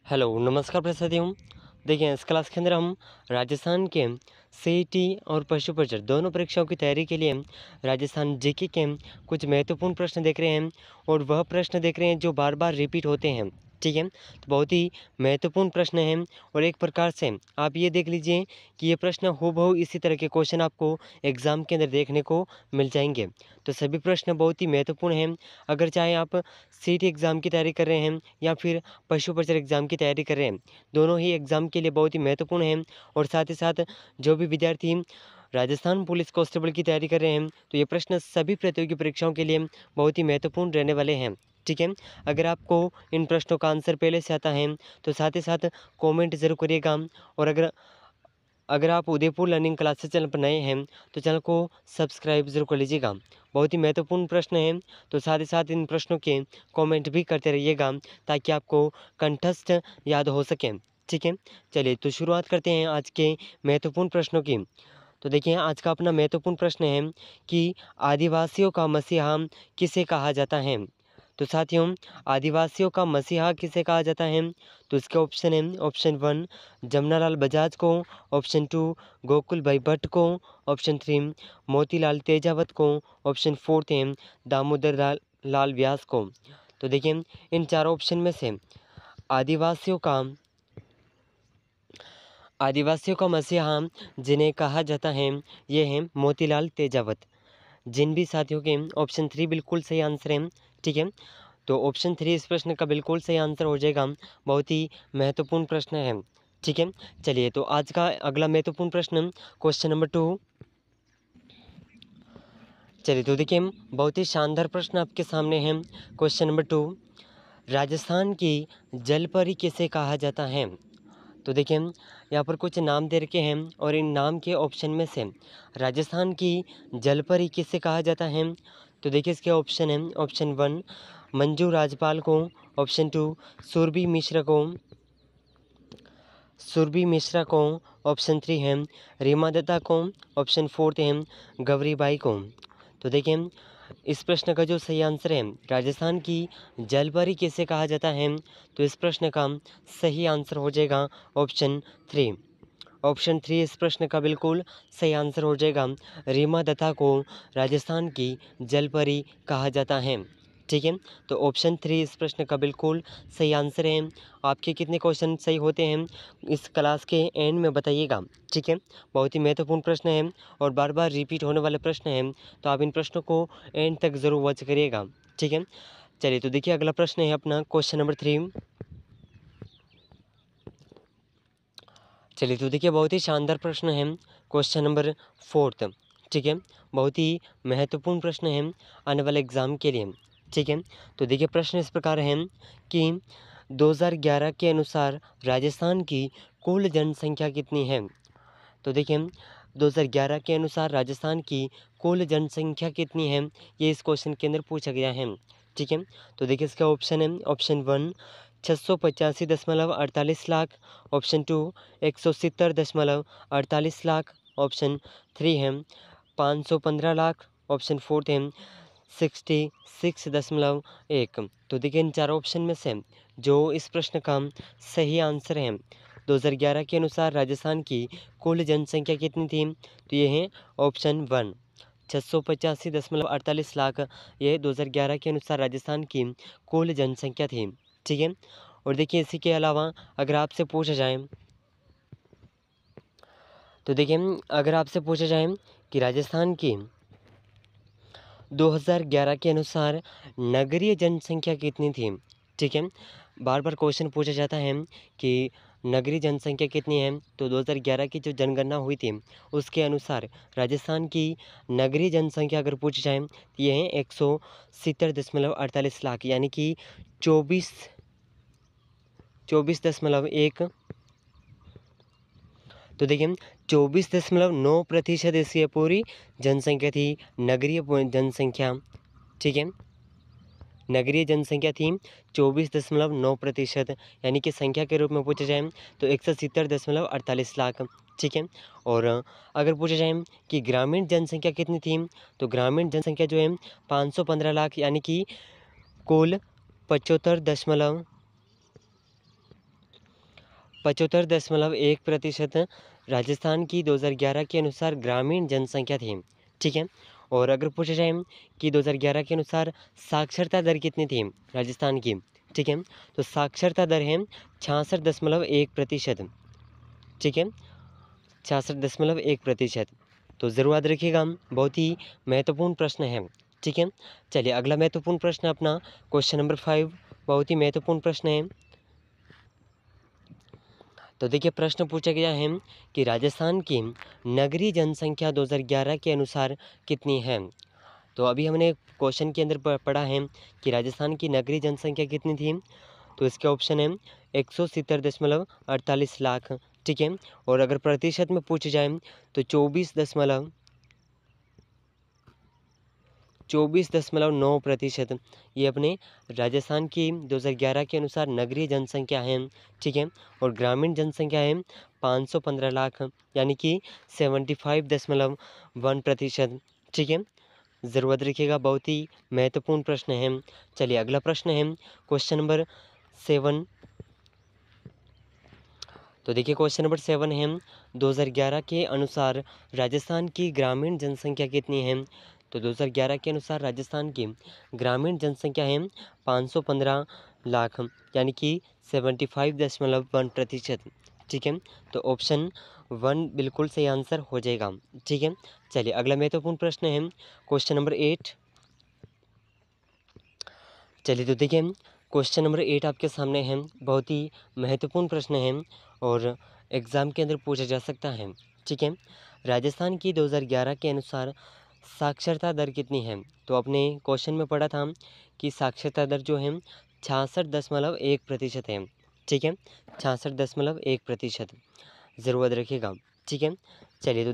Hello नमस्कार प्रसादियों। देखिए इस क्लास के अंदर हम राजस्थान के सीईटी और पशु परिचर दोनों परीक्षाओं की तैयारी के लिए राजस्थान जीके के कुछ महत्वपूर्ण प्रश्न देख रहे हैं और वह प्रश्न देख रहे हैं जो बार बार रिपीट होते हैं। ठीक है, तो बहुत ही महत्वपूर्ण प्रश्न हैं और एक प्रकार से आप ये देख लीजिए कि ये प्रश्न हूबहू इसी तरह के क्वेश्चन आपको एग्ज़ाम के अंदर देखने को मिल जाएंगे। तो सभी प्रश्न बहुत ही महत्वपूर्ण हैं। अगर चाहे आप सीईटी एग्ज़ाम की तैयारी कर रहे हैं या फिर पशु परिचर एग्ज़ाम की तैयारी कर रहे हैं, दोनों ही एग्ज़ाम के लिए बहुत ही महत्वपूर्ण हैं। और साथ ही साथ जो भी विद्यार्थी राजस्थान पुलिस कांस्टेबल की तैयारी कर रहे हैं, तो ये प्रश्न सभी प्रतियोगी परीक्षाओं के लिए बहुत ही महत्वपूर्ण रहने वाले हैं। ठीक है, अगर आपको इन प्रश्नों का आंसर पहले से आता है तो साथ ही साथ कमेंट ज़रूर करिएगा। और अगर अगर आप उदयपुर लर्निंग क्लासेस चैनल पर नए हैं तो चैनल को सब्सक्राइब ज़रूर कर लीजिएगा। बहुत ही महत्वपूर्ण प्रश्न हैं, तो साथ ही साथ इन प्रश्नों के कमेंट भी करते रहिएगा ताकि आपको कंठस्थ याद हो सके। ठीक है, चलिए तो शुरुआत करते हैं आज के महत्वपूर्ण प्रश्नों की। तो देखिए आज का अपना महत्वपूर्ण प्रश्न है कि आदिवासियों का मसीहा किसे कहा जाता है। तो साथियों, आदिवासियों का मसीहा किसे कहा जाता है? तो इसके ऑप्शन है, ऑप्शन 1 जमनालाल बजाज को, ऑप्शन 2 गोकुल भाई भट्ट को, ऑप्शन 3 मोतीलाल तेजावत को, ऑप्शन 4 है दामोदर लाल व्यास को। तो देखिए इन चारों ऑप्शन में से आदिवासियों का आदिवासियों का मसीहा जिन्हें कहा जाता है ये है मोतीलाल तेजावत। जिन भी साथियों के ऑप्शन 3 बिल्कुल सही आंसर है। ठीक है, तो ऑप्शन 3 इस प्रश्न का बिल्कुल सही आंसर हो जाएगा। बहुत ही महत्वपूर्ण प्रश्न है। ठीक है, चलिए तो आज का अगला महत्वपूर्ण प्रश्न क्वेश्चन नंबर 2। चलिए तो देखिए बहुत ही शानदार प्रश्न आपके सामने है। क्वेश्चन नंबर 2, राजस्थान की जलपरी किसे कहा जाता है? तो देखिए यहाँ पर कुछ नाम दे रखे हैं और इन नाम के ऑप्शन में से राजस्थान की जलपरी किसे कहा जाता है? तो देखिए इसके ऑप्शन है, ऑप्शन 1 मंजू राजपाल को, ऑप्शन 2 सुरभि मिश्रा को, ऑप्शन 3 है रीमा दत्ता को, ऑप्शन 4 है गौरीबाई को। तो देखिए इस प्रश्न का जो सही आंसर है राजस्थान की जलपरी किसे कहा जाता है, तो इस प्रश्न का सही आंसर हो जाएगा ऑप्शन 3। ऑप्शन 3 इस प्रश्न का बिल्कुल सही आंसर हो जाएगा। रीमा दत्ता को राजस्थान की जलपरी कहा जाता है। ठीक है, तो ऑप्शन 3 इस प्रश्न का बिल्कुल सही आंसर है। आपके कितने क्वेश्चन सही होते हैं इस क्लास के एंड में बताइएगा। ठीक है, बहुत ही महत्वपूर्ण प्रश्न है और बार बार रिपीट होने वाले प्रश्न हैं, तो आप इन प्रश्नों को एंड तक ज़रूर वॉच करिएगा। ठीक है, चलिए तो देखिए अगला प्रश्न है अपना क्वेश्चन नंबर 3। चलिए तो देखिए बहुत ही शानदार प्रश्न है क्वेश्चन नंबर 4। ठीक है, बहुत ही महत्वपूर्ण प्रश्न है आने वाले एग्ज़ाम के लिए। ठीक है, तो देखिए प्रश्न इस प्रकार है कि 2011 के अनुसार राजस्थान की कुल जनसंख्या कितनी है? तो देखिए 2011 के अनुसार राजस्थान की कुल जनसंख्या कितनी है, ये इस क्वेश्चन के अंदर पूछा गया है। ठीक है, तो देखिए इसका ऑप्शन है, option 1 685.48 lakh, option 2 170.48 lakh, option 3 है 515 लाख, ऑप्शन 4 है 66.1। तो देखिए इन चारों ऑप्शन में से जो इस प्रश्न का सही आंसर है 2011 के अनुसार राजस्थान की कुल जनसंख्या कितनी थी, तो ये है ऑप्शन 1 685.48 लाख। ये 2011 के अनुसार राजस्थान की कुल जनसंख्या थी। ठीक है, और देखिए इसी के अलावा अगर आपसे पूछा जाए तो देखिए अगर आपसे पूछा जाए कि राजस्थान की 2011 के अनुसार नगरीय जनसंख्या कितनी थी। ठीक है, बार बार क्वेश्चन पूछा जाता है कि नगरीय जनसंख्या कितनी है, तो 2011 की जो जनगणना हुई थी उसके अनुसार राजस्थान की नगरीय जनसंख्या अगर पूछी जाए तो ये है 170.48 लाख, यानी कि 24.1। तो देखिए 24.9% इसकी पूरी जनसंख्या थी नगरीय जनसंख्या। ठीक है, नगरीय जनसंख्या थी 24.9%, यानी कि संख्या के रूप में पूछा जाए तो 170.48 लाख। ठीक है, और अगर पूछा जाए कि ग्रामीण जनसंख्या कितनी थी, तो ग्रामीण जनसंख्या जो है 515 लाख, यानी कि कुल 75 दशमलव 75.1% राजस्थान की 2011 के अनुसार ग्रामीण जनसंख्या थी। ठीक है। और अगर पूछा जाए कि 2011 के अनुसार साक्षरता दर कितनी थी राजस्थान की, ठीक है, तो साक्षरता दर है 66.1%। ठीक है, 66.1%। तो ज़रूर याद रखिएगा, बहुत ही महत्वपूर्ण प्रश्न है। ठीक है, चलिए अगला महत्वपूर्ण प्रश्न अपना क्वेश्चन नंबर 5, बहुत ही महत्वपूर्ण प्रश्न है। तो देखिए प्रश्न पूछा गया है कि राजस्थान की नगरीय जनसंख्या 2011 के अनुसार कितनी है। तो अभी हमने क्वेश्चन के अंदर पढ़ा है कि राजस्थान की नगरीय जनसंख्या कितनी थी। तो इसके ऑप्शन है 170.48 लाख। ठीक है, और अगर प्रतिशत में पूछे जाए तो 24.9% ये अपने राजस्थान की 2011 के अनुसार नगरीय जनसंख्या है। ठीक है, और ग्रामीण जनसंख्या है 515 लाख, यानी कि 75.1%। ठीक है, ज़रूरत रखिएगा, बहुत ही महत्वपूर्ण प्रश्न है। चलिए अगला प्रश्न है क्वेश्चन नंबर 7। तो देखिए क्वेश्चन नंबर 7 है 2011 के अनुसार राजस्थान की ग्रामीण जनसंख्या कितनी है। तो 2011 के अनुसार राजस्थान की ग्रामीण जनसंख्या है 515 लाख, यानी कि 75.1%। ठीक है, तो ऑप्शन 1 बिल्कुल सही आंसर हो जाएगा। ठीक है, चलिए अगला महत्वपूर्ण प्रश्न है क्वेश्चन नंबर 8। चलिए तो देखिए क्वेश्चन नंबर 8 आपके सामने है, बहुत ही महत्वपूर्ण प्रश्न है और एग्ज़ाम के अंदर पूछा जा सकता है। ठीक है, राजस्थान की 2011 के अनुसार साक्षरता दर कितनी है। तो आपने क्वेश्चन में पढ़ा था कि साक्षरता दर जो है 66.1% है। ठीक है, 66.1%, ज़रूरत रखिएगा। ठीक है, चलिए तो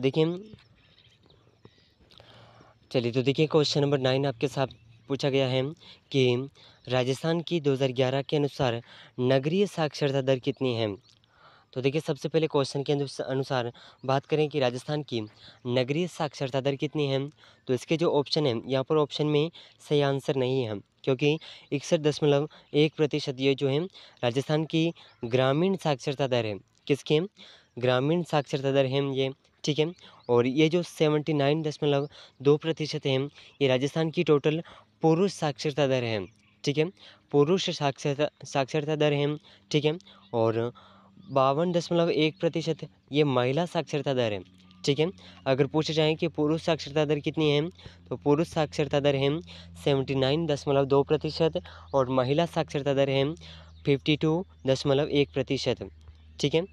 देखिए क्वेश्चन नंबर 9 आपके साथ पूछा गया है कि राजस्थान की 2011 के अनुसार नगरीय साक्षरता दर कितनी है। तो देखिए सबसे पहले क्वेश्चन के अनुसार बात करें कि राजस्थान की नगरीय साक्षरता दर कितनी है, तो इसके जो ऑप्शन है यहाँ पर ऑप्शन में सही आंसर नहीं है, क्योंकि 61.1% ये जो है राजस्थान की ग्रामीण साक्षरता दर है। किसकी? ग्रामीण साक्षरता दर है ये। ठीक है, और ये जो 79.2% है ये राजस्थान की टोटल पुरुष साक्षरता दर है। ठीक है, पुरुष साक्षरता दर है। ठीक है, और 52.1% ये महिला साक्षरता दर है। ठीक है, अगर पूछा जाए कि पुरुष साक्षरता दर कितनी है, तो पुरुष साक्षरता दर है 79.2% और महिला साक्षरता दर है 52.1%। ठीक है,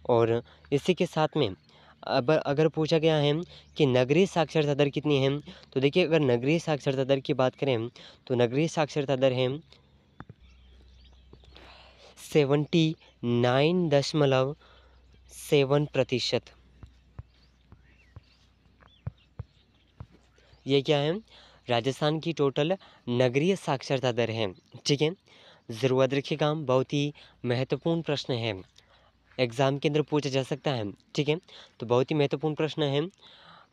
और इसी के साथ में अब अगर पूछा गया है कि नगरीय साक्षरता दर कितनी है, तो देखिए अगर नगरीय साक्षरता दर की बात करें तो नगरीय साक्षरता दर है 79.7%। ये क्या है? राजस्थान की टोटल नगरीय साक्षरता दर है। ठीक है, ज़रूरत रखिएगा, बहुत ही महत्वपूर्ण प्रश्न है, एग्ज़ाम के अंदर पूछा जा सकता है। ठीक है, तो बहुत ही महत्वपूर्ण प्रश्न है,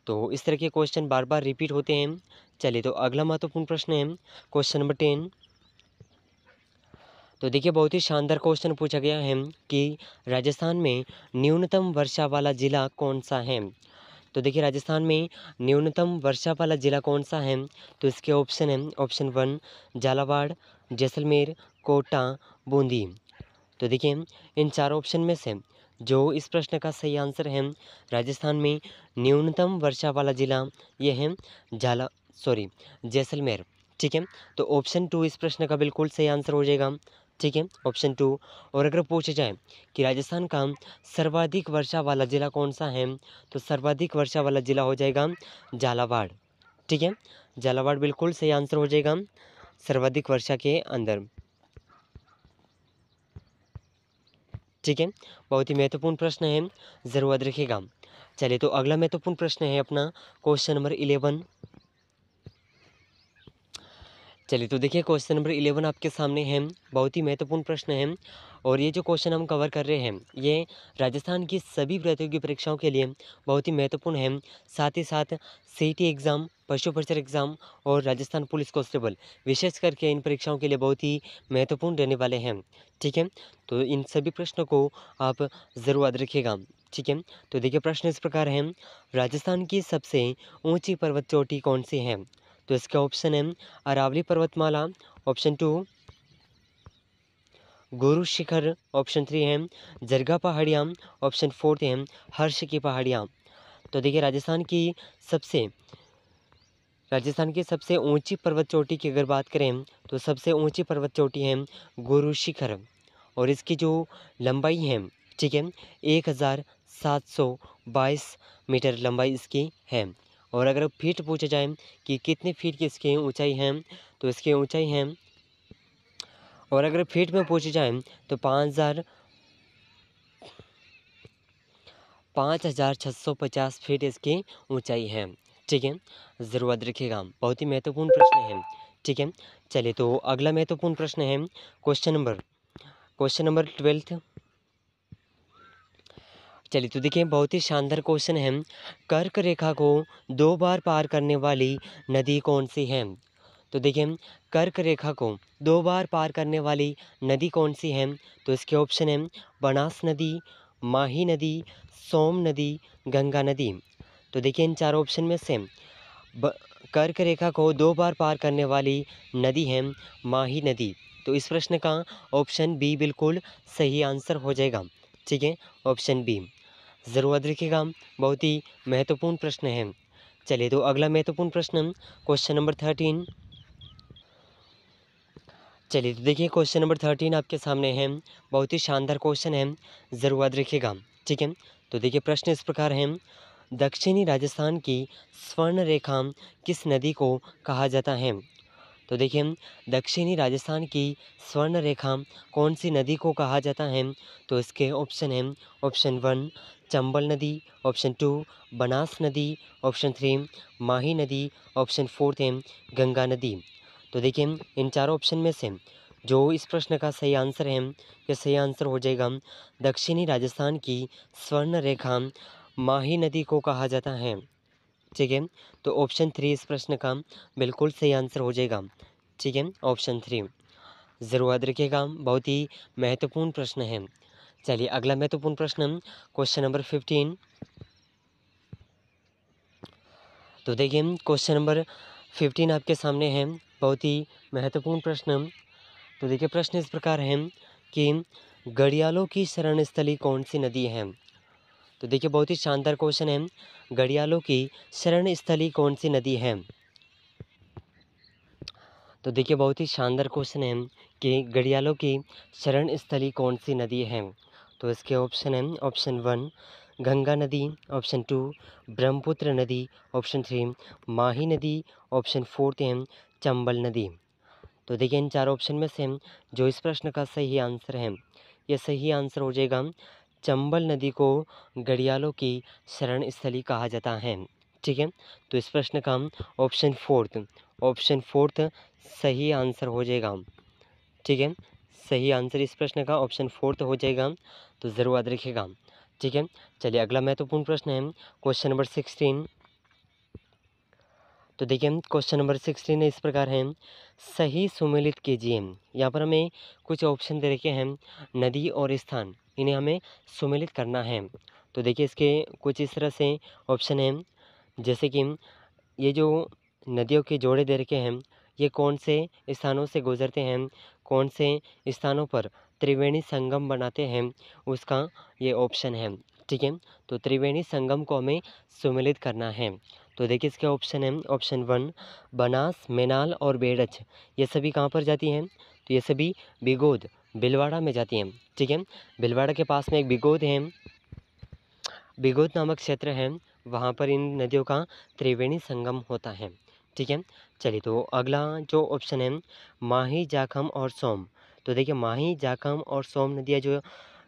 तो इस तरह के क्वेश्चन बार बार रिपीट होते हैं। चलिए तो अगला महत्वपूर्ण प्रश्न है क्वेश्चन नंबर 10। तो देखिए बहुत ही शानदार क्वेश्चन पूछा गया है कि राजस्थान में न्यूनतम वर्षा वाला ज़िला कौन सा है। तो देखिए राजस्थान में न्यूनतम वर्षा वाला ज़िला कौन सा है, तो इसके ऑप्शन है ऑप्शन 1 झालावाड़, जैसलमेर, कोटा, बूंदी। तो देखिए इन चार ऑप्शन में से जो इस प्रश्न का सही आंसर है राजस्थान में न्यूनतम वर्षा वाला ज़िला ये है जैसलमेर। ठीक है, तो ऑप्शन 2 इस प्रश्न का बिल्कुल सही आंसर हो जाएगा। ठीक है, ऑप्शन 2। और अगर पूछा जाए कि राजस्थान का सर्वाधिक वर्षा वाला ज़िला कौन सा है, तो सर्वाधिक वर्षा वाला ज़िला हो जाएगा झालावाड़। ठीक है, झालावाड़ बिल्कुल सही आंसर हो जाएगा सर्वाधिक वर्षा के अंदर। ठीक है, बहुत ही महत्वपूर्ण प्रश्न है, ज़रूर रखिएगा। चलिए तो अगला महत्वपूर्ण प्रश्न है अपना क्वेश्चन नंबर 11। चलिए तो देखिए क्वेश्चन नंबर 11 आपके सामने है। बहुत ही महत्वपूर्ण प्रश्न है और ये जो क्वेश्चन हम कवर कर रहे हैं ये राजस्थान की सभी प्रतियोगी परीक्षाओं के लिए बहुत ही महत्वपूर्ण है। साथ ही साथ सीईटी एग्ज़ाम, पशु परिचर एग्ज़ाम और राजस्थान पुलिस कांस्टेबल विशेष करके इन परीक्षाओं के लिए बहुत ही महत्वपूर्ण रहने वाले हैं। ठीक है, तो इन सभी प्रश्नों को आप ज़रूर याद रखिएगा। ठीक है, तो देखिए प्रश्न इस प्रकार है, राजस्थान की सबसे ऊंची पर्वत चोटी कौन सी है? तो इसका ऑप्शन है अरावली पर्वतमाला, ऑप्शन 2 गुरु शिखर, ऑप्शन 3 है जरगा पहाड़ियाँ, ऑप्शन 4 है हर्ष की पहाड़ियाँ। तो देखिए राजस्थान की सबसे ऊंची पर्वत चोटी की अगर बात करें तो सबसे ऊंची पर्वत चोटी है गुरु शिखर और इसकी जो लंबाई है, ठीक है, 1722 मीटर लंबाई इसकी है। और अगर फीट पूछा जाए कि कितने फीट की इसकी ऊंचाई है तो इसकी ऊंचाई है, और अगर फीट में पूछी जाए तो 5,650 फीट इसकी ऊंचाई है। ठीक है, ज़रूर याद रखिएगा, बहुत ही महत्वपूर्ण प्रश्न है। ठीक है, चलिए तो अगला महत्वपूर्ण प्रश्न है क्वेश्चन नंबर 12। चलिए तो देखिए बहुत ही शानदार क्वेश्चन है, कर्क रेखा को 2 बार पार करने वाली नदी कौन सी है? तो देखिए कर्क रेखा को 2 बार पार करने वाली नदी कौन सी है? तो इसके ऑप्शन है बनास नदी, माही नदी, सोम नदी, गंगा नदी। तो देखिए इन चार ऑप्शन में से कर्क रेखा को 2 बार पार करने वाली नदी है माही नदी। तो इस प्रश्न का ऑप्शन बी बिल्कुल सही आंसर हो जाएगा। ठीक है, ऑप्शन बी ज़रूर याद रखिएगा, बहुत ही महत्वपूर्ण प्रश्न है। चलिए तो अगला महत्वपूर्ण प्रश्न क्वेश्चन नंबर 13। चलिए तो देखिए क्वेश्चन नंबर 13 आपके सामने है, बहुत ही शानदार क्वेश्चन है, ज़रूर याद रखिएगा। ठीक है, तो देखिए प्रश्न इस प्रकार है, दक्षिणी राजस्थान की स्वर्ण रेखा किस नदी को कहा जाता है? तो देखिए दक्षिणी राजस्थान की स्वर्ण रेखा कौन सी नदी को कहा जाता है? तो इसके ऑप्शन है ऑप्शन 1 चंबल नदी, ऑप्शन 2 बनास नदी, ऑप्शन 3 माही नदी, ऑप्शन 4 है गंगा नदी। तो देखिए इन चारों ऑप्शन में से जो इस प्रश्न का सही आंसर है, ये सही आंसर हो जाएगा दक्षिणी राजस्थान की स्वर्ण रेखा माही नदी को कहा जाता है। ठीक है, तो ऑप्शन 3 इस प्रश्न का बिल्कुल सही आंसर हो जाएगा। ठीक है, ऑप्शन 3 ज़रूर याद रखिएगा, बहुत ही महत्वपूर्ण प्रश्न है। चलिए अगला महत्वपूर्ण प्रश्न क्वेश्चन नंबर 15। तो देखिए क्वेश्चन नंबर 15 आपके सामने है, बहुत ही महत्वपूर्ण प्रश्न। तो देखिए प्रश्न इस प्रकार है कि घड़ियालों की शरण स्थली कौन सी नदी है? तो देखिए बहुत ही शानदार क्वेश्चन है, घड़ियालों की शरण स्थली कौन सी नदी है? तो देखिए बहुत ही शानदार क्वेश्चन है कि घड़ियालों की शरण स्थली कौन सी नदी है? तो इसके ऑप्शन है ऑप्शन 1 गंगा नदी, ऑप्शन 2 ब्रह्मपुत्र नदी, ऑप्शन 3 माही नदी, ऑप्शन 4 है चंबल नदी। तो देखिए इन चार ऑप्शन में से जो इस प्रश्न का सही आंसर है, यह सही आंसर हो जाएगा चंबल नदी को घड़ियालों की शरण स्थली कहा जाता है। ठीक है, तो इस प्रश्न का ऑप्शन फोर्थ सही आंसर हो जाएगा। ठीक है, सही आंसर इस प्रश्न का ऑप्शन 4 हो जाएगा, तो ज़रूर याद रखिएगा। ठीक है, चलिए अगला महत्वपूर्ण प्रश्न है क्वेश्चन नंबर 16। तो देखिए क्वेश्चन नंबर 16 इस प्रकार है, सही सुमेलित कीजिए। यहाँ पर हमें कुछ ऑप्शन दे रखे हैं, नदी और स्थान, इन्हें हमें सुमेलित करना है। तो देखिए इसके कुछ इस तरह से ऑप्शन हैं, जैसे कि ये जो नदियों के जोड़े दे रखे हैं, ये कौन से स्थानों से गुजरते हैं, कौन से स्थानों पर त्रिवेणी संगम बनाते हैं, उसका ये ऑप्शन है। ठीक है, तो त्रिवेणी संगम को हमें सुमेलित करना है। तो देखिए इसके ऑप्शन है ऑप्शन 1 बनास, मेनाल और बेड़च, ये सभी कहाँ पर जाती हैं? तो ये सभी बिगोद भिलवाड़ा में जाती हैं। ठीक है, भिलवाड़ा के पास में एक बिगोद है, बिगोद नामक क्षेत्र है, वहाँ पर इन नदियों का त्रिवेणी संगम होता है। ठीक है, चलिए तो अगला जो ऑप्शन है माही, जाखम और सोम। तो देखिए माही, जाखम और सोम नदियाँ जो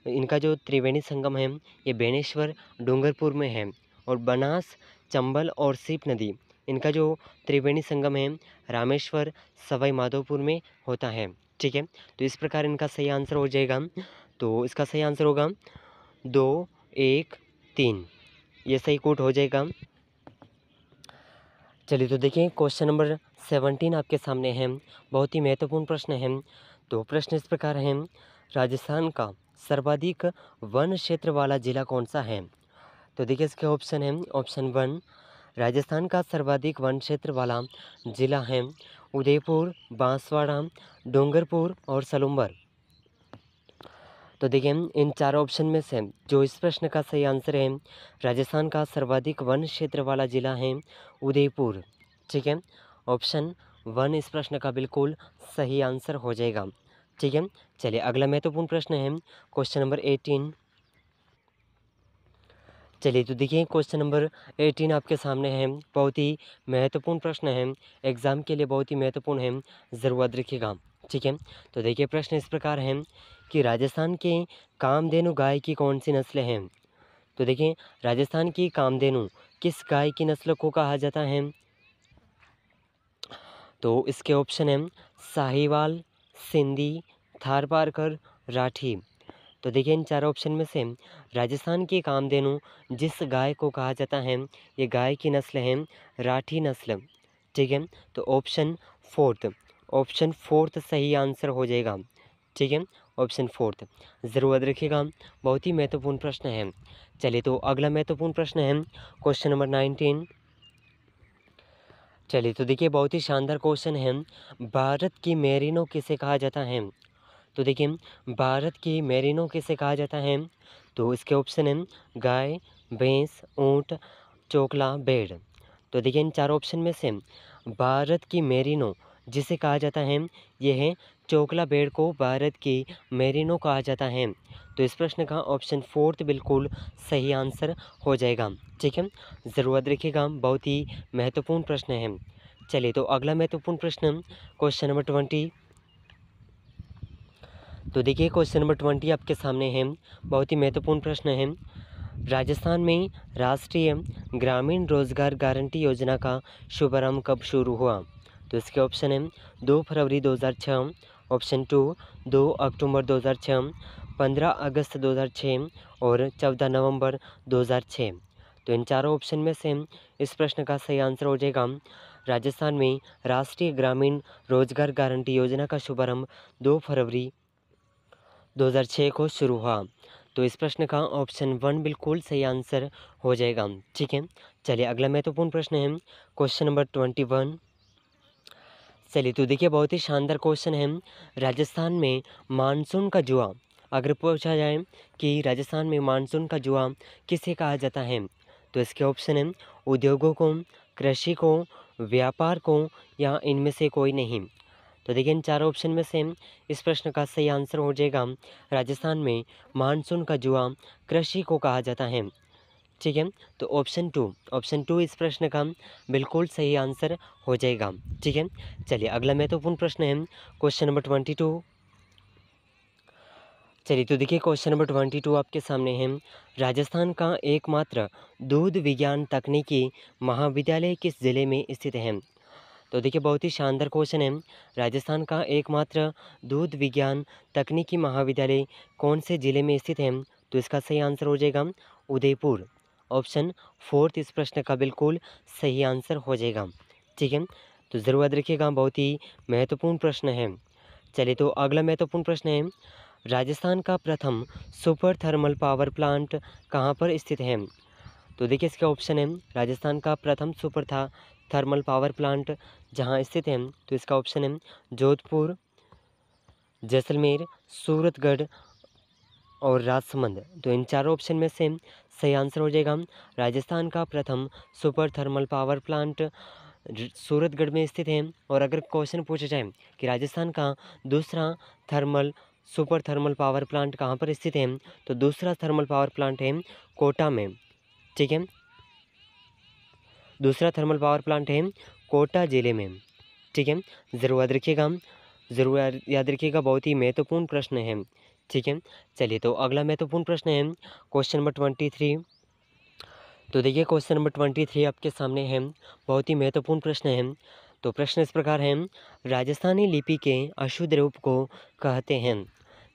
इनका जो त्रिवेणी संगम है, ये बेणेश्वर डूंगरपुर में है। और बनास, चंबल और सीप नदी, इनका जो त्रिवेणी संगम है रामेश्वर सवाई माधोपुर में होता है। ठीक है, तो इस प्रकार इनका सही आंसर हो जाएगा। तो इसका सही आंसर होगा 2, 1, 3, ये सही कोट हो जाएगा। चलिए तो देखिए क्वेश्चन नंबर 17 आपके सामने है, बहुत ही महत्वपूर्ण प्रश्न है। तो प्रश्न इस प्रकार है, राजस्थान का सर्वाधिक वन क्षेत्र वाला जिला कौन सा है? तो देखिए इसके ऑप्शन है, ऑप्शन 1 राजस्थान का सर्वाधिक वन क्षेत्र वाला जिला है उदयपुर, बांसवाड़ा, डूंगरपुर और सलूंबर। तो देखिए इन चारों ऑप्शन में से जो इस प्रश्न का सही आंसर है, राजस्थान का सर्वाधिक वन क्षेत्र वाला जिला है उदयपुर। ठीक है, ऑप्शन 1 इस प्रश्न का बिल्कुल सही आंसर हो जाएगा। ठीक है, चलिए अगला महत्वपूर्ण प्रश्न है क्वेश्चन नंबर 18। चलिए तो देखिए क्वेश्चन नंबर 18 आपके सामने है, बहुत ही महत्वपूर्ण प्रश्न है, एग्जाम के लिए बहुत ही महत्वपूर्ण है, ज़रूर याद रखिएगा। ठीक है, तो देखिए प्रश्न इस प्रकार है कि राजस्थान के कामधेनु गाय की कौन सी नस्लें हैं? तो देखिए राजस्थान की कामधेनु किस गाय की नस्ल को कहा जाता है? तो इसके ऑप्शन है साहिवाल, सिंधी, थारपारकर, राठी। तो देखिए इन चारों ऑप्शन में से राजस्थान की कामधेनु जिस गाय को कहा जाता है, ये गाय की नस्ल है राठी नस्ल। ठीक है, तो ऑप्शन फोर्थ सही आंसर हो जाएगा। ठीक है, ऑप्शन फोर्थ ज़रूर याद रखिएगा, बहुत ही महत्वपूर्ण प्रश्न है। चलिए तो अगला महत्वपूर्ण प्रश्न है क्वेश्चन नंबर 19। चलिए तो देखिए बहुत ही शानदार क्वेश्चन है, भारत की मेरिनो किसे कहा जाता है? तो देखिए भारत की मेरिनो किसे कहा जाता है? तो इसके ऑप्शन है गाय, भैंस, ऊंट, चोकला, भेड़। तो देखिए इन चारों ऑप्शन में से भारत की मेरिनो जिसे कहा जाता है, यह है चोकला भेड़ को भारत की मेरिनो कहा जाता है। तो इस प्रश्न का ऑप्शन फोर्थ बिल्कुल सही आंसर हो जाएगा। ठीक है, ज़रूर याद रखिएगा, बहुत ही महत्वपूर्ण प्रश्न है। चलिए तो अगला महत्वपूर्ण प्रश्न क्वेश्चन नंबर 20। तो देखिए क्वेश्चन नंबर 20 आपके सामने है, बहुत ही महत्वपूर्ण प्रश्न है, राजस्थान में राष्ट्रीय ग्रामीण रोजगार गारंटी योजना का शुभारंभ कब शुरू हुआ? तो इसके ऑप्शन है 2 फरवरी 2006, ऑप्शन 2 2 अक्टूबर 2006, 15 अगस्त 2006 और 14 नवंबर 2006। तो इन चारों ऑप्शन में से इस प्रश्न का सही आंसर हो जाएगा, राजस्थान में राष्ट्रीय ग्रामीण रोजगार गारंटी योजना का शुभारंभ 2 फरवरी 2006 को शुरू हुआ। तो इस प्रश्न का ऑप्शन 1 बिल्कुल सही आंसर हो जाएगा। ठीक है, चलिए अगला महत्वपूर्ण प्रश्न है क्वेश्चन नंबर 21। चलिए तो देखिए बहुत ही शानदार क्वेश्चन है, राजस्थान में मानसून का जुआ अगर पूछा जाए कि राजस्थान में मानसून का जुआ किसे कहा जाता है, तो इसके ऑप्शन है उद्योगों को, कृषि को, व्यापार को या इनमें से कोई नहीं। तो देखिए इन चारों ऑप्शन में से इस प्रश्न का सही आंसर हो जाएगा, राजस्थान में मानसून का जुआ कृषि को कहा जाता है। ठीक है, तो ऑप्शन 2 इस प्रश्न का बिल्कुल सही आंसर हो जाएगा। ठीक है, चलिए अगला महत्वपूर्ण प्रश्न है क्वेश्चन नंबर 22। चलिए तो देखिए क्वेश्चन नंबर 22 आपके सामने है, राजस्थान का एकमात्र दूध विज्ञान तकनीकी महाविद्यालय किस जिले में स्थित है? तो देखिए बहुत ही शानदार क्वेश्चन है, राजस्थान का एकमात्र दूध विज्ञान तकनीकी महाविद्यालय कौन से जिले में स्थित है? तो इसका सही आंसर हो जाएगा उदयपुर। ऑप्शन फोर्थ इस प्रश्न का बिल्कुल सही आंसर हो जाएगा। ठीक है, तो ज़रूर याद रखिएगा, बहुत ही महत्वपूर्ण प्रश्न है। चलिए तो अगला महत्वपूर्ण प्रश्न है, राजस्थान का प्रथम सुपर थर्मल पावर प्लांट कहाँ पर स्थित है? तो देखिए इसका ऑप्शन है राजस्थान का प्रथम सुपर थर्मल पावर प्लांट जहां स्थित है, तो इसका ऑप्शन है जोधपुर, जैसलमेर, सूरतगढ़ और राजसमंद। तो इन चारों ऑप्शन में से सही आंसर हो जाएगा, राजस्थान का प्रथम super thermal power plant Suratgarh में स्थित है। और अगर क्वेश्चन पूछा जाए कि राजस्थान का दूसरा सुपर थर्मल पावर प्लांट कहाँ पर स्थित है, तो दूसरा थर्मल पावर प्लांट है कोटा में। ठीक है, दूसरा थर्मल पावर प्लांट है कोटा जिले में। ठीक है, ज़रूर याद रखिएगा, ज़रूर याद रखिएगा, बहुत ही महत्वपूर्ण प्रश्न है। ठीक है, चलिए तो अगला महत्वपूर्ण प्रश्न है क्वेश्चन नंबर 23। तो देखिए क्वेश्चन नंबर 23 आपके सामने है। बहुत ही महत्वपूर्ण प्रश्न है। तो प्रश्न इस प्रकार है, राजस्थानी लिपि के अशुद्ध रूप को कहते हैं।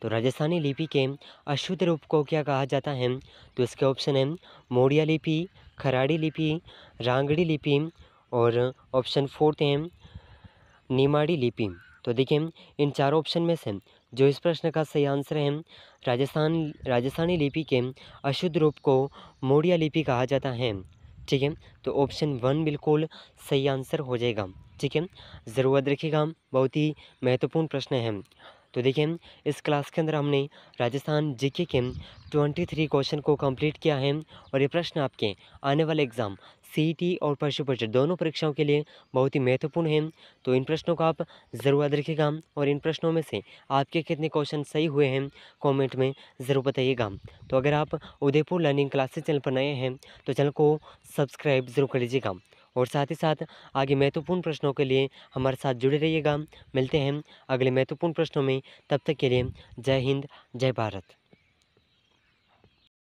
तो राजस्थानी लिपि के अशुद्ध रूप को क्या कहा जाता है? तो इसके ऑप्शन है मोड़िया लिपि, खराड़ी लिपि, रांगड़ी लिपि और ऑप्शन 4 है निमाड़ी लिपि। तो देखिए इन चारों ऑप्शन में से जो इस प्रश्न का सही आंसर है, राजस्थानी लिपि के अशुद्ध रूप को मोड़िया लिपि कहा जाता है। ठीक है, तो ऑप्शन 1 बिल्कुल सही आंसर हो जाएगा। ठीक है, ज़रूर याद रखिएगा, बहुत ही महत्वपूर्ण प्रश्न है। तो देखिए इस क्लास के अंदर हमने राजस्थान जीके के 23 क्वेश्चन को कंप्लीट किया है और ये प्रश्न आपके आने वाले एग्ज़ाम सीईटी और पशु परिषद दोनों परीक्षाओं के लिए बहुत ही महत्वपूर्ण है। तो इन प्रश्नों को आप ज़रूर याद रखिएगा और इन प्रश्नों में से आपके कितने क्वेश्चन सही हुए हैं कमेंट में ज़रूर बताइएगा। तो अगर आप उदयपुर लर्निंग क्लासेस चैनल पर नए हैं तो चैनल को सब्सक्राइब ज़रूर कर लीजिएगा और साथ ही साथ आगे महत्वपूर्ण प्रश्नों के लिए हमारे साथ जुड़े रहिएगा। मिलते हैं अगले महत्वपूर्ण प्रश्नों में, तब तक के लिए जय हिंद, जय भारत।